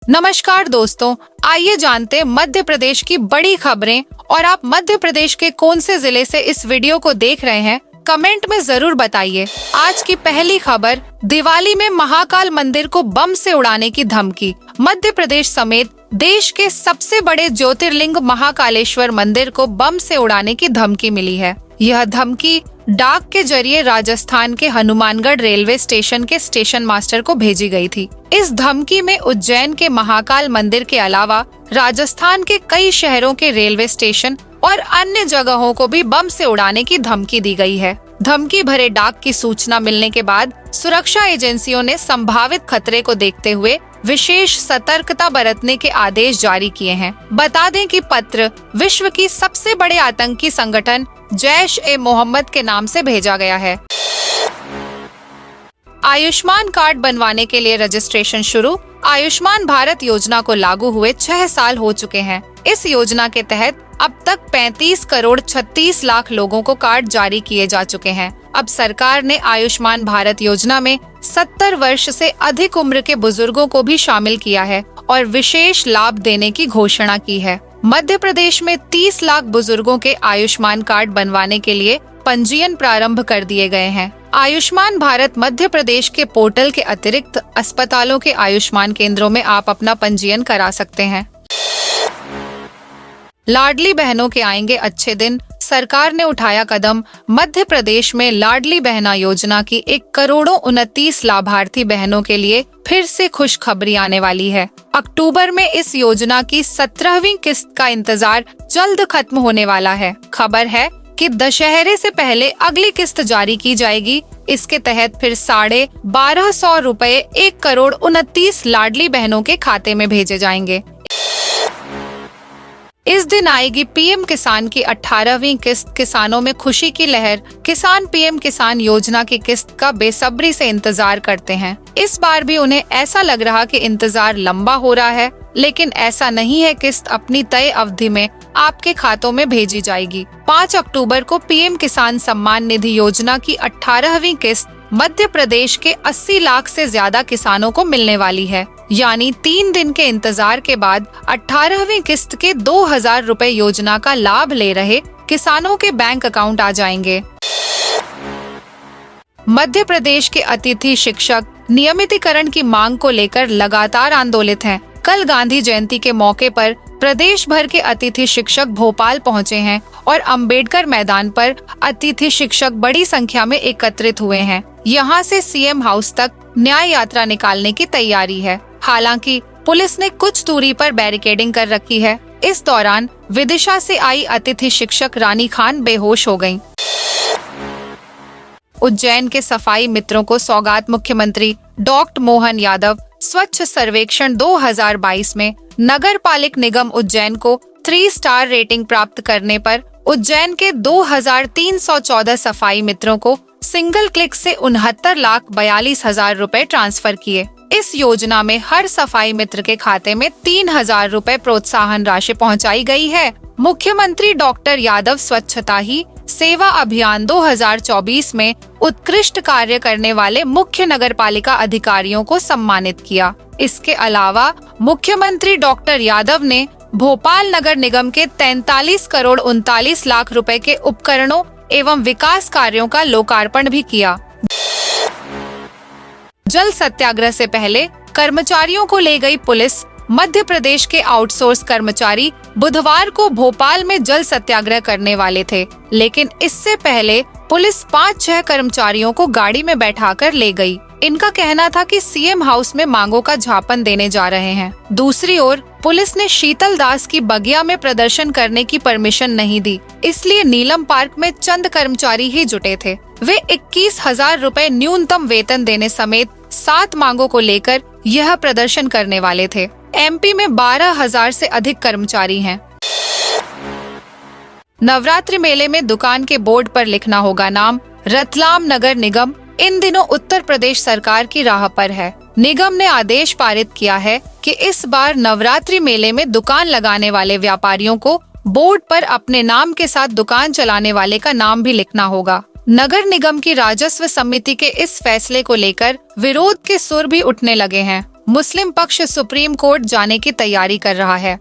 नमस्कार दोस्तों, आइए जानते हैं मध्य प्रदेश की बड़ी खबरें। और आप मध्य प्रदेश के कौन से जिले से इस वीडियो को देख रहे हैं, कमेंट में जरूर बताइए। आज की पहली खबर, दिवाली में महाकाल मंदिर को बम से उड़ाने की धमकी। मध्य प्रदेश समेत देश के सबसे बड़े ज्योतिर्लिंग महाकालेश्वर मंदिर को बम से उड़ाने की धमकी मिली है। यह धमकी डाक के जरिए राजस्थान के हनुमानगढ़ रेलवे स्टेशन के स्टेशन मास्टर को भेजी गई थी। इस धमकी में उज्जैन के महाकाल मंदिर के अलावा राजस्थान के कई शहरों के रेलवे स्टेशन और अन्य जगहों को भी बम से उड़ाने की धमकी दी गई है। धमकी भरे डाक की सूचना मिलने के बाद सुरक्षा एजेंसियों ने संभावित खतरे को देखते हुए विशेष सतर्कता बरतने के आदेश जारी किए हैं। बता दें कि पत्र विश्व की सबसे बड़े आतंकी संगठन जैश-ए-मोहम्मद के नाम से भेजा गया है। आयुष्मान कार्ड बनवाने के लिए रजिस्ट्रेशन शुरू। आयुष्मान भारत योजना को लागू हुए 6 साल हो चुके हैं। इस योजना के तहत अब तक 35 करोड़ 36 लाख लोगों को कार्ड जारी किए जा चुके हैं। अब सरकार ने आयुष्मान भारत योजना में 70 वर्ष से अधिक उम्र के बुजुर्गों को भी शामिल किया है और विशेष लाभ देने की घोषणा की है। मध्य प्रदेश में 30 लाख बुजुर्गों के आयुष्मान कार्ड बनवाने के लिए पंजीयन प्रारंभ कर दिए गए हैं। आयुष्मान भारत मध्य प्रदेश के पोर्टल के अतिरिक्त अस्पतालों के आयुष्मान केंद्रों में आप अपना पंजीयन करा सकते हैं। लाडली बहनों के आएंगे अच्छे दिन, सरकार ने उठाया कदम। मध्य प्रदेश में लाडली बहना योजना की 1 करोड़ 29 लाभार्थी बहनों के लिए फिर से खुशखबरी आने वाली है। अक्टूबर में इस योजना की 17वीं किस्त का इंतजार जल्द खत्म होने वाला है। खबर है कि दशहरे से पहले अगली किस्त जारी की जाएगी। इसके तहत फिर 1250 रुपए 1 करोड़ 29 लाडली बहनों के खाते में भेजे जाएंगे। इस दिन आएगी पीएम किसान की 18वीं किस्त। किसानों में खुशी की लहर। किसान पीएम किसान योजना की किस्त का बेसब्री से इंतजार करते हैं। इस बार भी उन्हें ऐसा लग रहा कि इंतजार लंबा हो रहा है, लेकिन ऐसा नहीं है। किस्त अपनी तय अवधि में आपके खातों में भेजी जाएगी। 5 अक्टूबर को पीएम किसान सम्मान निधि योजना की 18वीं किस्त मध्य प्रदेश के 80 लाख से ज्यादा किसानों को मिलने वाली है। यानी 3 दिन के इंतजार के बाद 18वीं किस्त के 2000 रुपए योजना का लाभ ले रहे किसानों के बैंक अकाउंट आ जाएंगे। मध्य प्रदेश के अतिथि शिक्षक नियमितीकरण की मांग को लेकर लगातार आंदोलित हैं। कल गांधी जयंती के मौके पर प्रदेश भर के अतिथि शिक्षक भोपाल पहुंचे हैं और अंबेडकर मैदान पर अतिथि शिक्षक बड़ी संख्या में एकत्रित हुए हैं। यहां से सीएम हाउस तक न्याय यात्रा निकालने की तैयारी है। हालांकि पुलिस ने कुछ दूरी पर बैरिकेडिंग कर रखी है। इस दौरान विदिशा से आई अतिथि शिक्षक रानी खान बेहोश हो गयीं। उज्जैन के सफाई मित्रों को सौगात। मुख्यमंत्री डॉक्टर मोहन यादव स्वच्छ सर्वेक्षण 2022 में नगर पालिक निगम उज्जैन को 3 स्टार रेटिंग प्राप्त करने पर उज्जैन के 2314 सफाई मित्रों को सिंगल क्लिक से 69,42,000 रुपए ट्रांसफर किए। इस योजना में हर सफाई मित्र के खाते में 3,000 रुपए प्रोत्साहन राशि पहुंचाई गई है। मुख्यमंत्री डॉक्टर यादव स्वच्छता ही सेवा अभियान 2024 में उत्कृष्ट कार्य करने वाले मुख्य नगरपालिका अधिकारियों को सम्मानित किया। इसके अलावा मुख्यमंत्री डॉक्टर यादव ने भोपाल नगर निगम के 43 करोड़ 39 लाख रुपए के उपकरणों एवं विकास कार्यों का लोकार्पण भी किया। जल सत्याग्रह से पहले कर्मचारियों को ले गई पुलिस। मध्य प्रदेश के आउटसोर्स कर्मचारी बुधवार को भोपाल में जल सत्याग्रह करने वाले थे, लेकिन इससे पहले पुलिस 5-6 कर्मचारियों को गाड़ी में बैठाकर ले गई। इनका कहना था कि सीएम हाउस में मांगों का झापन देने जा रहे हैं। दूसरी ओर पुलिस ने शीतल दास की बगिया में प्रदर्शन करने की परमिशन नहीं दी, इसलिए नीलम पार्क में चंद कर्मचारी ही जुटे थे। वे 21,000 रुपए न्यूनतम वेतन देने समेत 7 मांगों को लेकर यह प्रदर्शन करने वाले थे। एमपी में 12,000 से अधिक कर्मचारी हैं। नवरात्रि मेले में दुकान के बोर्ड पर लिखना होगा नाम। रतलाम नगर निगम इन दिनों उत्तर प्रदेश सरकार की राह पर है। निगम ने आदेश पारित किया है कि इस बार नवरात्रि मेले में दुकान लगाने वाले व्यापारियों को बोर्ड पर अपने नाम के साथ दुकान चलाने वाले का नाम भी लिखना होगा। नगर निगम की राजस्व समिति के इस फैसले को लेकर विरोध के सुर भी उठने लगे हैं। मुस्लिम पक्ष सुप्रीम कोर्ट जाने की तैयारी कर रहा है।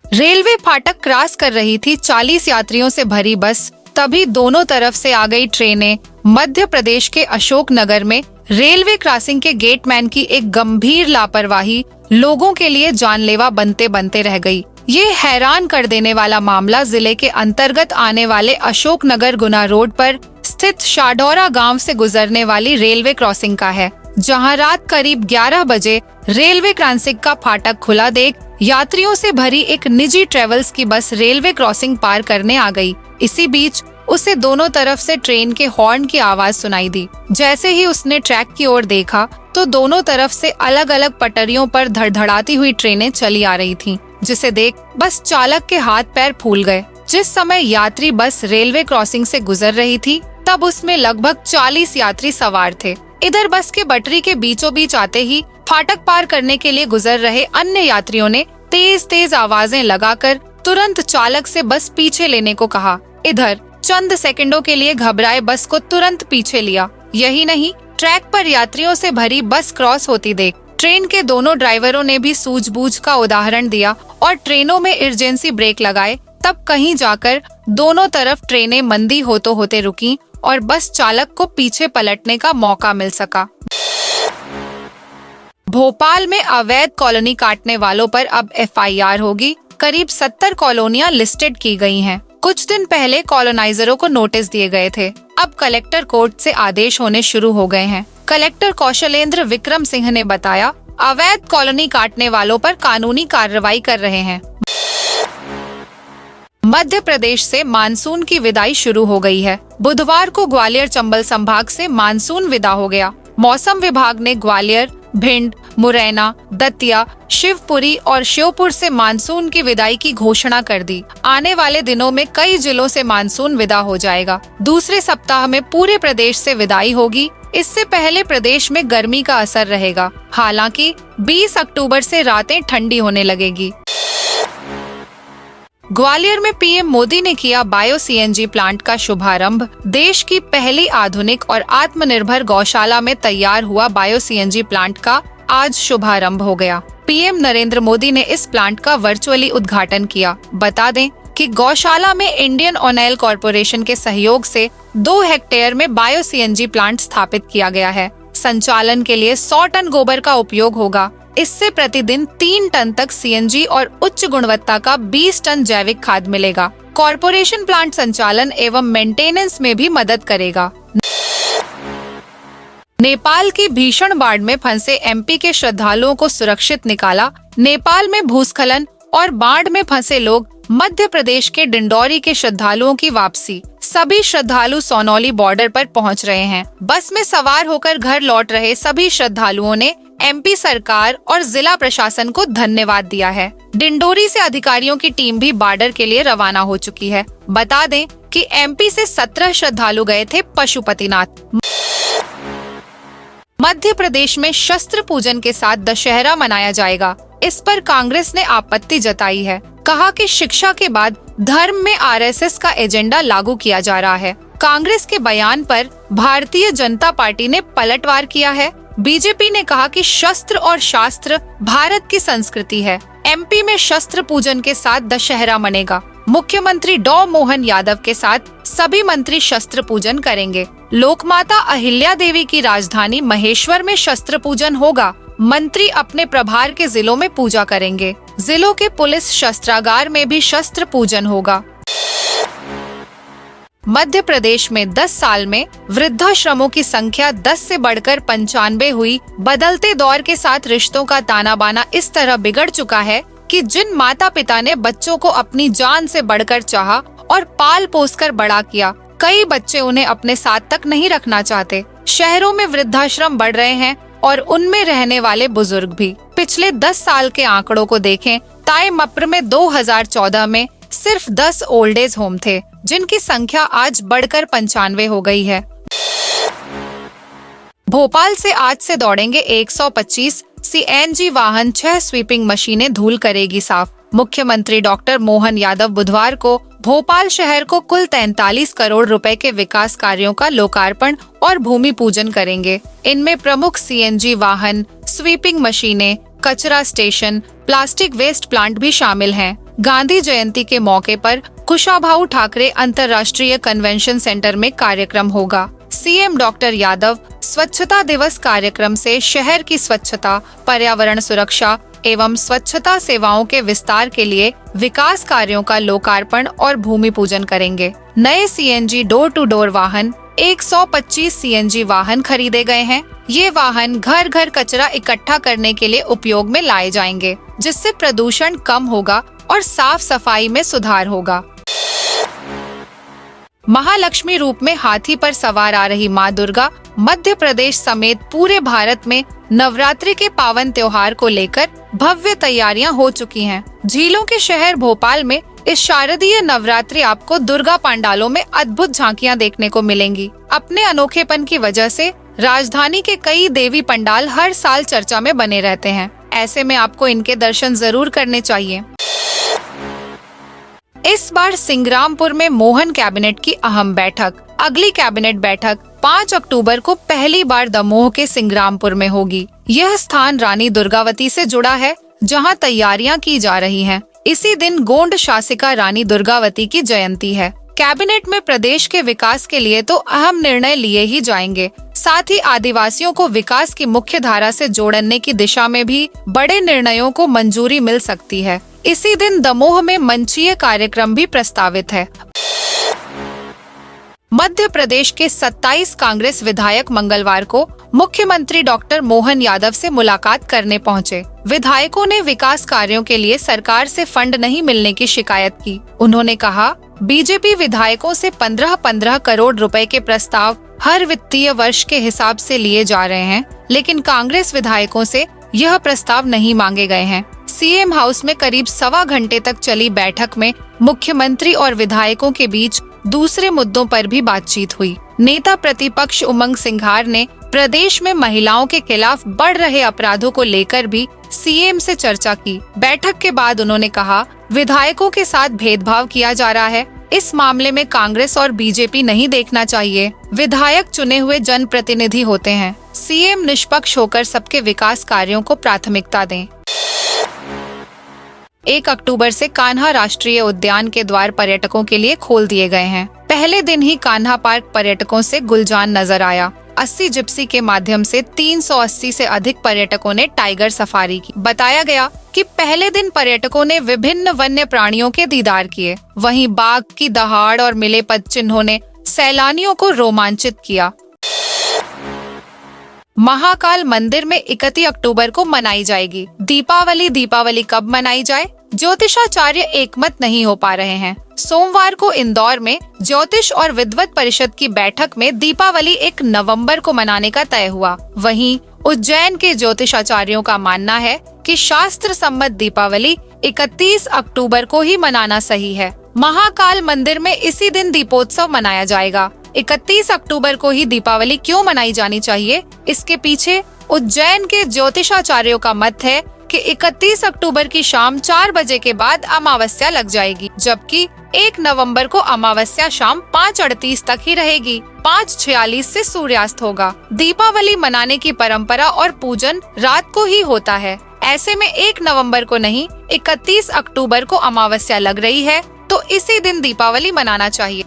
रेलवे फाटक क्रॉस कर रही थी 40 यात्रियों से भरी बस, तभी दोनों तरफ से आ गई ट्रेनें। मध्य प्रदेश के अशोकनगर में रेलवे क्रॉसिंग के गेटमैन की एक गंभीर लापरवाही लोगों के लिए जानलेवा बनते बनते रह गई। ये हैरान कर देने वाला मामला जिले के अंतर्गत आने वाले अशोकनगर गुना रोड पर स्थित शाडौरा गांव से गुजरने वाली रेलवे क्रॉसिंग का है, जहां रात करीब 11 बजे रेलवे क्रॉसिंग का फाटक खुला देख यात्रियों से भरी एक निजी ट्रेवल्स की बस रेलवे क्रॉसिंग पार करने आ गई। इसी बीच उसे दोनों तरफ से ट्रेन के हॉर्न की आवाज सुनाई दी। जैसे ही उसने ट्रैक की ओर देखा तो दोनों तरफ से अलग अलग पटरियों पर धड़धड़ाती हुई ट्रेनें चली आ रही थीं, जिसे देख बस चालक के हाथ पैर फूल गए। जिस समय यात्री बस रेलवे क्रॉसिंग से गुजर रही थी, तब उसमें लगभग 40 यात्री सवार थे। इधर बस के बटरी के बीचों बीच आते ही फाटक पार करने के लिए गुजर रहे अन्य यात्रियों ने तेज तेज आवाजें लगाकर तुरंत चालक से बस पीछे लेने को कहा। इधर चंद सेकंडों के लिए घबराए बस को तुरंत पीछे लिया। यही नहीं, ट्रैक पर यात्रियों से भरी बस क्रॉस होती देख ट्रेन के दोनों ड्राइवरों ने भी सूझबूझ का उदाहरण दिया और ट्रेनों में इमरजेंसी ब्रेक लगाए। तब कहीं जाकर दोनों तरफ ट्रेनें मंदी होते रुकी और बस चालक को पीछे पलटने का मौका मिल सका। भोपाल में अवैध कॉलोनी काटने वालों पर अब FIR होगी। करीब 70 कॉलोनियां लिस्टेड की गई हैं। कुछ दिन पहले कॉलोनाइजरों को नोटिस दिए गए थे। अब कलेक्टर कोर्ट से आदेश होने शुरू हो गए हैं। कलेक्टर कौशलेंद्र विक्रम सिंह ने बताया, अवैध कॉलोनी काटने वालों पर कानूनी कार्रवाई कर रहे हैं। मध्य प्रदेश से मानसून की विदाई शुरू हो गई है। बुधवार को ग्वालियर चंबल संभाग से मानसून विदा हो गया। मौसम विभाग ने ग्वालियर, भिंड, मुरैना, दतिया, शिवपुरी और श्योपुर से मानसून की विदाई की घोषणा कर दी। आने वाले दिनों में कई जिलों से मानसून विदा हो जाएगा। दूसरे सप्ताह में पूरे प्रदेश से विदाई होगी। इससे पहले प्रदेश में गर्मी का असर रहेगा। हालांकि 20 अक्टूबर से रातें ठंडी होने लगेगी। ग्वालियर में PM मोदी ने किया बायो CNG प्लांट का शुभारंभ। देश की पहली आधुनिक और आत्मनिर्भर गौशाला में तैयार हुआ बायो CNG प्लांट का आज शुभारंभ हो गया। PM नरेंद्र मोदी ने इस प्लांट का वर्चुअली उद्घाटन किया। बता दें कि गौशाला में इंडियन ऑयल कॉरपोरेशन के सहयोग से 2 हेक्टेयर में बायो CNG प्लांट स्थापित किया गया है। संचालन के लिए 100 टन गोबर का उपयोग होगा। इससे प्रतिदिन 3 टन तक CNG और उच्च गुणवत्ता का 20 टन जैविक खाद मिलेगा। कॉरपोरेशन प्लांट संचालन एवं मेंटेनेंस में भी मदद करेगा। नेपाल की भीषण बाढ़ में फंसे MP के श्रद्धालुओं को सुरक्षित निकाला। नेपाल में भूस्खलन और बाढ़ में फंसे लोग मध्य प्रदेश के डिंडौरी के श्रद्धालुओं की वापसी। सभी श्रद्धालु सोनौली बॉर्डर पर पहुंच रहे हैं। बस में सवार होकर घर लौट रहे सभी श्रद्धालुओं ने MP सरकार और जिला प्रशासन को धन्यवाद दिया है। डिंडोरी से अधिकारियों की टीम भी बॉर्डर के लिए रवाना हो चुकी है। बता दें कि MP से 17 श्रद्धालु गए थे पशुपतिनाथ। मध्य प्रदेश में शस्त्र पूजन के साथ दशहरा मनाया जाएगा। इस पर कांग्रेस ने आपत्ति जताई है। कहा कि शिक्षा के बाद धर्म में RSS का एजेंडा लागू किया जा रहा है। कांग्रेस के बयान पर भारतीय जनता पार्टी ने पलटवार किया है। बीजेपी ने कहा कि शस्त्र और शास्त्र भारत की संस्कृति है। MP में शस्त्र पूजन के साथ दशहरा मनेगा। मुख्यमंत्री डॉ मोहन यादव के साथ सभी मंत्री शस्त्र पूजन करेंगे। लोकमाता अहिल्या देवी की राजधानी महेश्वर में शस्त्र पूजन होगा। मंत्री अपने प्रभार के जिलों में पूजा करेंगे। जिलों के पुलिस शस्त्रागार में भी शस्त्र पूजन होगा। मध्य प्रदेश में 10 साल में वृद्धाश्रमों की संख्या 10 से बढ़कर 95 हुई। बदलते दौर के साथ रिश्तों का ताना बाना इस तरह बिगड़ चुका है कि जिन माता पिता ने बच्चों को अपनी जान से बढ़कर चाहा और पाल पोस कर बड़ा किया, कई बच्चे उन्हें अपने साथ तक नहीं रखना चाहते। शहरों में वृद्धाश्रम बढ़ रहे हैं और उनमें रहने वाले बुजुर्ग भी। पिछले 10 साल के आंकड़ों को देखें, ताई मप्र में 2014 में सिर्फ 10 ओल्ड एज होम थे, जिनकी संख्या आज बढ़कर 95 हो गई है। भोपाल से आज से दौड़ेंगे 125 CNG वाहन। 6 स्वीपिंग मशीनें धूल करेगी साफ। मुख्यमंत्री डॉक्टर मोहन यादव बुधवार को भोपाल शहर को कुल 43 करोड़ रुपए के विकास कार्यों का लोकार्पण और भूमि पूजन करेंगे। इनमें प्रमुख सीएनजी वाहन, स्वीपिंग मशीनें, कचरा स्टेशन, प्लास्टिक वेस्ट प्लांट भी शामिल हैं। गांधी जयंती के मौके पर कुशाभाऊ ठाकरे अंतर्राष्ट्रीय कन्वेंशन सेंटर में कार्यक्रम होगा। सीएम डॉक्टर यादव स्वच्छता दिवस कार्यक्रम से शहर की स्वच्छता, पर्यावरण सुरक्षा एवं स्वच्छता सेवाओं के विस्तार के लिए विकास कार्यों का लोकार्पण और भूमि पूजन करेंगे। नए सीएनजी डोर टू डोर वाहन 125 सीएनजी वाहन खरीदे गए हैं। ये वाहन घर घर कचरा इकट्ठा करने के लिए उपयोग में लाए जाएंगे, जिससे प्रदूषण कम होगा और साफ सफाई में सुधार होगा। महालक्ष्मी रूप में हाथी पर सवार आ रही मां दुर्गा मध्य प्रदेश समेत पूरे भारत में नवरात्रि के पावन त्योहार को लेकर भव्य तैयारियां हो चुकी हैं। झीलों के शहर भोपाल में इस शारदीय नवरात्रि आपको दुर्गा पंडालों में अद्भुत झांकियां देखने को मिलेंगी। अपने अनोखेपन की वजह से राजधानी के कई देवी पंडाल हर साल चर्चा में बने रहते हैं। ऐसे में आपको इनके दर्शन जरूर करने चाहिए। इस बार सिंग्रामपुर में मोहन कैबिनेट की अहम बैठक। अगली कैबिनेट बैठक 5 अक्टूबर को पहली बार दमोह के सिंग्रामपुर में होगी। यह स्थान रानी दुर्गावती से जुड़ा है, जहां तैयारियां की जा रही हैं। इसी दिन गोंड शासिका रानी दुर्गावती की जयंती है। कैबिनेट में प्रदेश के विकास के लिए तो अहम निर्णय लिए ही जाएंगे, साथ ही आदिवासियों को विकास की मुख्य धारा से जोड़ने की दिशा में भी बड़े निर्णयों को मंजूरी मिल सकती है। इसी दिन दमोह में मंचीय कार्यक्रम भी प्रस्तावित है। मध्य प्रदेश के 27 कांग्रेस विधायक मंगलवार को मुख्यमंत्री डॉक्टर मोहन यादव से मुलाकात करने पहुंचे। विधायकों ने विकास कार्यों के लिए सरकार से फंड नहीं मिलने की शिकायत की। उन्होंने कहा, बीजेपी विधायकों से 15-15 करोड़ रुपए के प्रस्ताव हर वित्तीय वर्ष के हिसाब से लिए जा रहे हैं, लेकिन कांग्रेस विधायकों से यह प्रस्ताव नहीं मांगे गए हैं। सीएम हाउस में करीब 1.25 घंटे तक चली बैठक में मुख्यमंत्री और विधायकों के बीच दूसरे मुद्दों पर भी बातचीत हुई। नेता प्रतिपक्ष उमंग सिंघार ने प्रदेश में महिलाओं के खिलाफ बढ़ रहे अपराधों को लेकर भी सीएम से चर्चा की। बैठक के बाद उन्होंने कहा, विधायकों के साथ भेदभाव किया जा रहा है। इस मामले में कांग्रेस और बीजेपी नहीं देखना चाहिए। विधायक चुने हुए जनप्रतिनिधि होते हैं। सीएम निष्पक्ष होकर सबके विकास कार्यों को प्राथमिकता दें। 1 अक्टूबर से कान्हा राष्ट्रीय उद्यान के द्वार पर्यटकों के लिए खोल दिए गए हैं। पहले दिन ही कान्हा पार्क पर्यटकों से गुलजान नजर आया। 80 जिप्सी के माध्यम से 380 से अधिक पर्यटकों ने टाइगर सफारी की। बताया गया कि पहले दिन पर्यटकों ने विभिन्न वन्य प्राणियों के दीदार किए। वहीं बाघ की दहाड़ और मिले पद चिन्हों ने सैलानियों को रोमांचित किया। महाकाल मंदिर में 31 अक्टूबर को मनाई जाएगी दीपावली कब मनाई जाए, ज्योतिषाचार्य एकमत नहीं हो पा रहे हैं। सोमवार को इंदौर में ज्योतिष और विद्वत परिषद की बैठक में दीपावली 1 नवंबर को मनाने का तय हुआ। वहीं उज्जैन के ज्योतिषाचार्यों का मानना है कि शास्त्र सम्मत दीपावली 31 अक्टूबर को ही मनाना सही है। महाकाल मंदिर में इसी दिन दीपोत्सव मनाया जाएगा। 31 अक्टूबर को ही दीपावली क्यों मनाई जानी चाहिए? इसके पीछे उज्जैन के ज्योतिषाचार्यों का मत है कि 31 अक्टूबर की शाम 4 बजे के बाद अमावस्या लग जाएगी, जबकि 1 नवंबर को अमावस्या शाम 5:38 तक ही रहेगी। 5:46 से सूर्यास्त होगा। दीपावली मनाने की परंपरा और पूजन रात को ही होता है। ऐसे में 1 नवंबर को नहीं, 31 अक्टूबर को अमावस्या लग रही है, तो इसी दिन दीपावली मनाना चाहिए।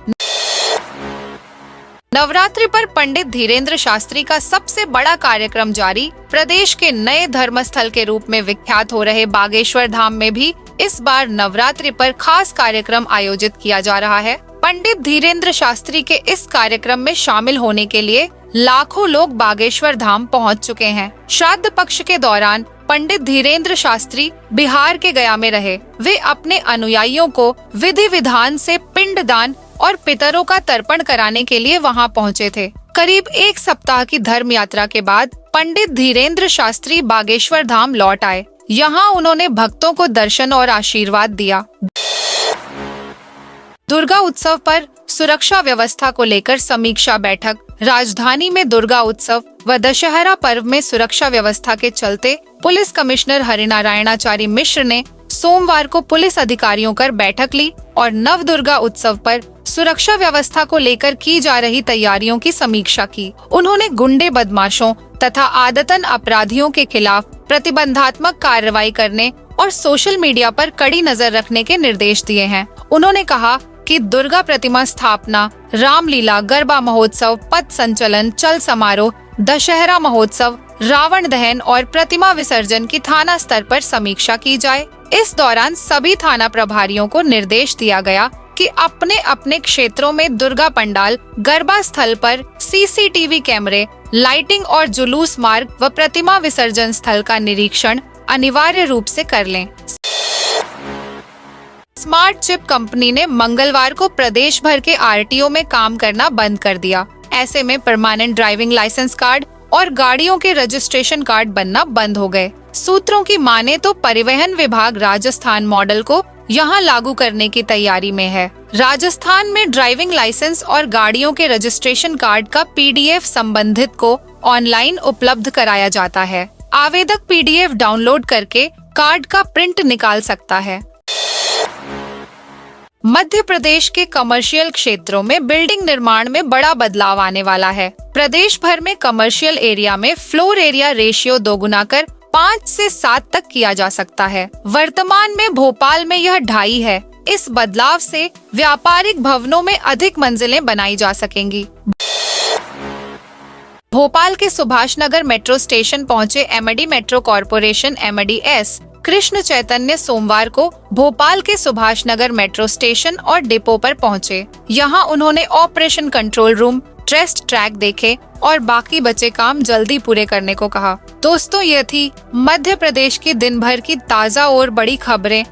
नवरात्रि पर पंडित धीरेन्द्र शास्त्री का सबसे बड़ा कार्यक्रम जारी। प्रदेश के नए धर्मस्थल के रूप में विख्यात हो रहे बागेश्वर धाम में भी इस बार नवरात्रि पर खास कार्यक्रम आयोजित किया जा रहा है। पंडित धीरेन्द्र शास्त्री के इस कार्यक्रम में शामिल होने के लिए लाखों लोग बागेश्वर धाम पहुंच चुके हैं। श्राद्ध पक्ष के दौरान पंडित धीरेन्द्र शास्त्री बिहार के गया में रहे। वे अपने अनुयायियों को विधि विधान से पिंड दान और पितरों का तर्पण कराने के लिए वहां पहुंचे थे। करीब 1 सप्ताह की धर्म यात्रा के बाद पंडित धीरेन्द्र शास्त्री बागेश्वर धाम लौट आए। यहाँ उन्होंने भक्तों को दर्शन और आशीर्वाद दिया। दुर्गा उत्सव पर सुरक्षा व्यवस्था को लेकर समीक्षा बैठक। राजधानी में दुर्गा उत्सव व दशहरा पर्व में सुरक्षा व्यवस्था के चलते पुलिस कमिश्नर हरिनारायणाचारी मिश्र ने सोमवार को पुलिस अधिकारियों कर बैठक ली और नव दुर्गा उत्सव पर सुरक्षा व्यवस्था को लेकर की जा रही तैयारियों की समीक्षा की। उन्होंने गुंडे बदमाशों तथा आदतन अपराधियों के खिलाफ प्रतिबंधात्मक कार्रवाई करने और सोशल मीडिया पर कड़ी नजर रखने के निर्देश दिए हैं। उन्होंने कहा कि दुर्गा प्रतिमा स्थापना, रामलीला, गरबा महोत्सव, पथ संचलन, चल समारोह, दशहरा महोत्सव, रावण दहन और प्रतिमा विसर्जन की थाना स्तर पर समीक्षा की जाए। इस दौरान सभी थाना प्रभारियों को निर्देश दिया गया कि अपने अपने क्षेत्रों में दुर्गा पंडाल, गरबा स्थल पर सीसीटीवी कैमरे, लाइटिंग और जुलूस मार्ग व प्रतिमा विसर्जन स्थल का निरीक्षण अनिवार्य रूप से कर लें। स्मार्ट चिप कंपनी ने मंगलवार को प्रदेश भर के आरटीओ में काम करना बंद कर दिया। ऐसे में परमानेंट ड्राइविंग लाइसेंस कार्ड और गाड़ियों के रजिस्ट्रेशन कार्ड बनना बंद हो गए। सूत्रों की माने तो परिवहन विभाग राजस्थान मॉडल को यहां लागू करने की तैयारी में है। राजस्थान में ड्राइविंग लाइसेंस और गाड़ियों के रजिस्ट्रेशन कार्ड का पीडीएफ संबंधित को ऑनलाइन उपलब्ध कराया जाता है। आवेदक पीडीएफ डाउनलोड करके कार्ड का प्रिंट निकाल सकता है। मध्य प्रदेश के कमर्शियल क्षेत्रों में बिल्डिंग निर्माण में बड़ा बदलाव आने वाला है। प्रदेश भर में कमर्शियल एरिया में फ्लोर एरिया रेशियो दोगुना कर 5 से 7 तक किया जा सकता है। वर्तमान में भोपाल में यह 2.5 है। इस बदलाव से व्यापारिक भवनों में अधिक मंजिलें बनाई जा सकेंगी। भोपाल के सुभाष नगर मेट्रो स्टेशन पहुंचे MD metro corporation (MDS) Krishna Chaitanya सोमवार को भोपाल के सुभाष नगर मेट्रो स्टेशन और डिपो पर पहुंचे। यहां उन्होंने operation control room, test track देखे और बाकी बचे काम जल्दी पूरे करने को कहा। दोस्तों, ये थी मध्य प्रदेश की दिन भर की ताज़ा और बड़ी खबरें।